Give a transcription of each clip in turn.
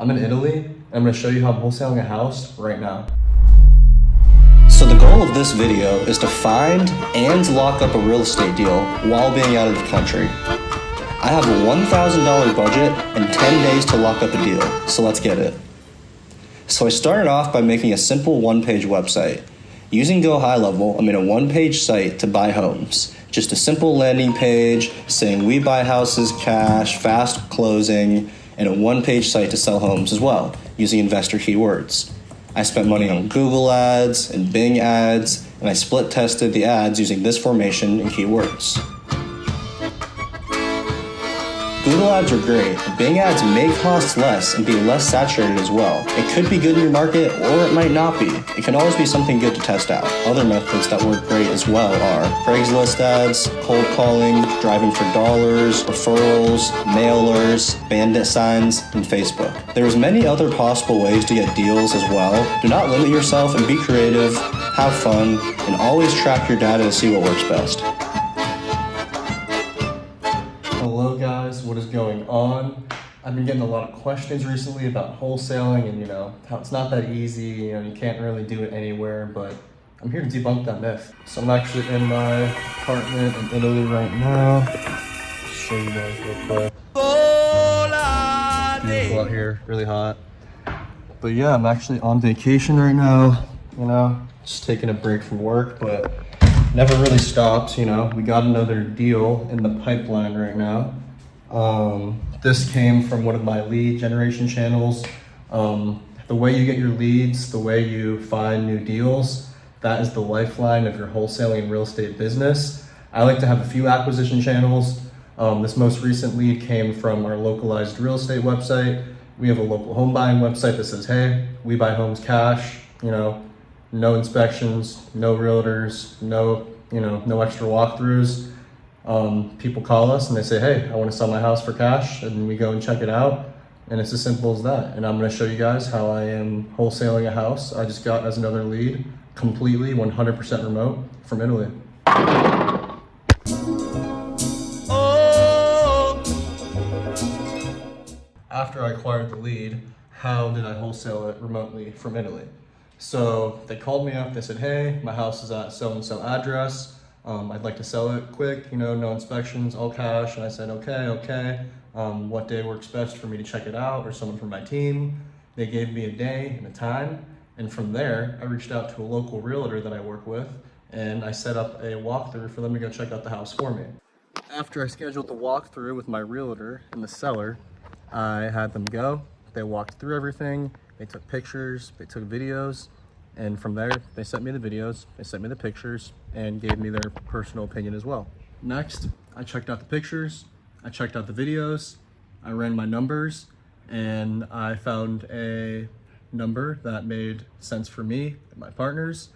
I'm in Italy, and I'm gonna show you how I'm wholesaling a house right now. So the goal of this video is to find and lock up a real estate deal while being out of the country. I have a $1,000 budget and 10 days to lock up a deal, so let's get it. So I started off by making a simple one-page website. Using Go High Level, I made a one-page site to buy homes. Just a simple landing page saying we buy houses cash, fast closing, and a one-page site to sell homes as well, using investor keywords. I spent money on Google ads and Bing ads, and I split tested the ads using this formation and keywords. Google ads are great. Bing ads may cost less and be less saturated as well. It could be good in your market, or it might not be. It can always be something good to test out. Other methods that work great as well are Craigslist ads, cold calling, driving for dollars, referrals, mailers, bandit signs, and Facebook. There's many other possible ways to get deals as well. Do not limit yourself and be creative, have fun, and always track your data to see what works best. Hello guys, what is going on? I've been getting a lot of questions recently about wholesaling and how it's not that easy, you can't really do it anywhere, but I'm here to debunk that myth. So I'm actually in my apartment in Italy right now. Show you guys real quick. Beautiful out here, really hot. But yeah, I'm actually on vacation right now, just taking a break from work, but never really stopped, we got another deal in the pipeline right now. This came from one of my lead generation channels. The way you get your leads, the way you find new deals, that is the lifeline of your wholesaling and real estate business. I like to have a few acquisition channels. This most recent lead came from our localized real estate website. We have a local home buying website that says, hey, we buy homes cash, no inspections, no realtors, no extra walkthroughs. People call us and they say, hey, I want to sell my house for cash, and we go and check it out, and it's as simple as that. And I'm going to show you guys how I am wholesaling a house I just got as another lead, completely 100% remote from Italy. After I acquired the lead, how did I wholesale it remotely from Italy? So they called me up, they said, hey, my house is at so-and-so address. I'd like to sell it quick, no inspections, all cash. And I said, okay. What day works best for me to check it out, or someone from my team? They gave me a day and a time. And from there, I reached out to a local realtor that I work with, and I set up a walkthrough for them to go check out the house for me. After I scheduled the walkthrough with my realtor and the seller, I had them go. They walked through everything. They took pictures, they took videos, and from there, they sent me the videos, they sent me the pictures, and gave me their personal opinion as well. Next, I checked out the pictures, I checked out the videos, I ran my numbers, and I found a number that made sense for me and my partners,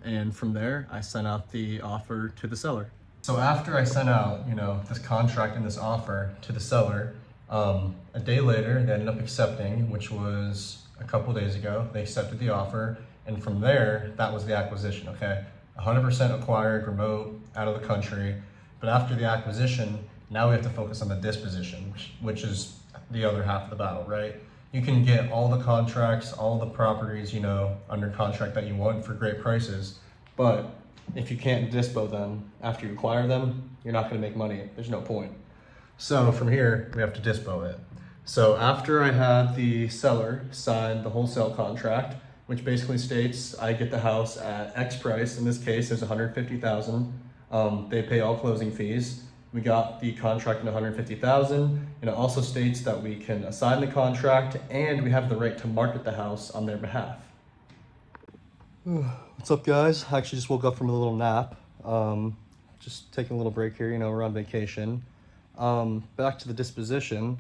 and from there, I sent out the offer to the seller. So after I sent out, this contract and this offer to the seller, a day later, they ended up accepting, which was a couple days ago. They accepted the offer, and from there, that was the acquisition, okay? 100% acquired, remote, out of the country. But after the acquisition, now we have to focus on the disposition, which is the other half of the battle, right? You can get all the contracts, all the properties, under contract that you want for great prices, but if you can't dispo them after you acquire them, you're not gonna make money. There's no point. So from here, we have to dispo it. So after I had the seller sign the wholesale contract, which basically states I get the house at X price, in this case is $150,000. They pay all closing fees. We got the contract at $150,000, and it also states that we can assign the contract and we have the right to market the house on their behalf. What's up, guys? I actually just woke up from a little nap. Just taking a little break here, we're on vacation. Back to the disposition.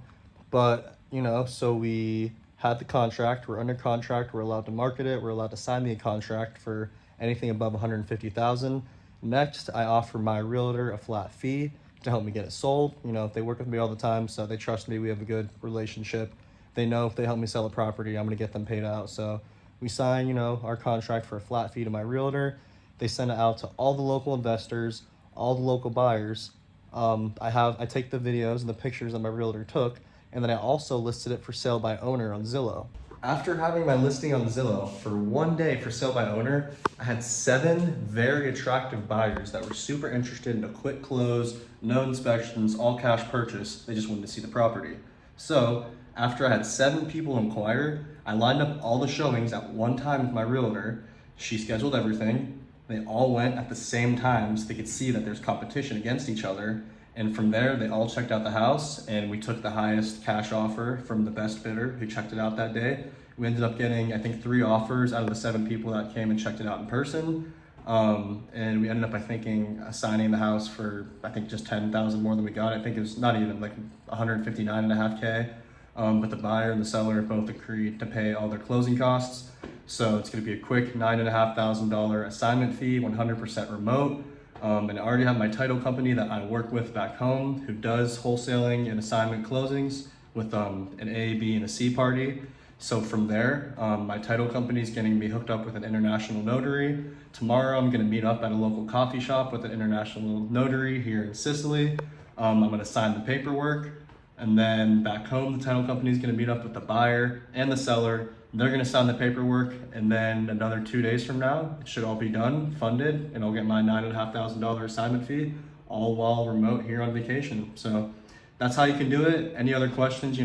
But, so we had the contract, we're under contract, we're allowed to market it, we're allowed to sign the contract for anything above $150,000. Next, I offer my realtor a flat fee to help me get it sold. They work with me all the time, so they trust me, we have a good relationship. They know if they help me sell a property, I'm gonna get them paid out. So we sign, our contract for a flat fee to my realtor. They send it out to all the local investors, all the local buyers. I take the videos and the pictures that my realtor took, and then I also listed it for sale by owner on Zillow. After having my listing on Zillow for 1 day for sale by owner, I had 7 very attractive buyers that were super interested in a quick close, no inspections, all cash purchase. They just wanted to see the property. So after I had 7 people inquire, I lined up all the showings at one time with my realtor. She scheduled everything. They all went at the same time so they could see that there's competition against each other. And from there, they all checked out the house, and we took the highest cash offer from the best bidder who checked it out that day. We ended up getting, I think, 3 offers out of the 7 people that came and checked it out in person. And we ended up, I think, assigning the house for, I think, just $10,000 more than we got. I think it was not even like 159.5K. But the buyer and the seller both agreed to pay all their closing costs. So it's going to be a quick $9,500 assignment fee, 100% remote. And I already have my title company that I work with back home who does wholesaling and assignment closings with an A, B, and a C party. So from there, my title company is getting me hooked up with an international notary. Tomorrow, I'm going to meet up at a local coffee shop with an international notary here in Sicily. I'm going to sign the paperwork. And then back home, the title company is going to meet up with the buyer and the seller. They're going to sign the paperwork, and then another 2 days from now, it should all be done, funded, and I'll get my $9,500 assignment fee, all while remote here on vacation. So that's how you can do it. Any other questions,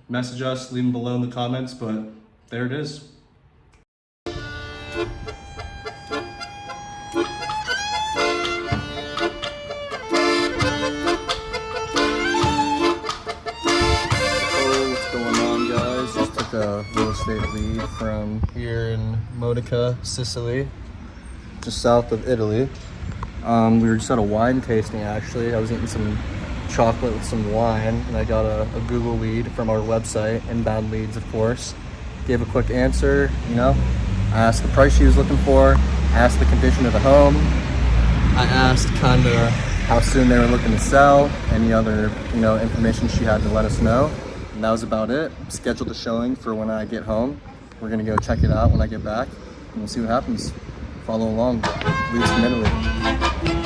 message us, leave them below in the comments, but there it is. A real estate lead from here in Modica, Sicily, just south of Italy. We were just at a wine tasting actually. I was eating some chocolate with some wine, and I got a Google lead from our website, inbound leads of course. Gave a quick answer, I asked the price she was looking for, asked the condition of the home, I asked kind of how soon they were looking to sell, any other information she had to let us know. And that was about it. Scheduled a showing for when I get home. We're gonna go check it out when I get back, and we'll see what happens. Follow along. Leads from Italy.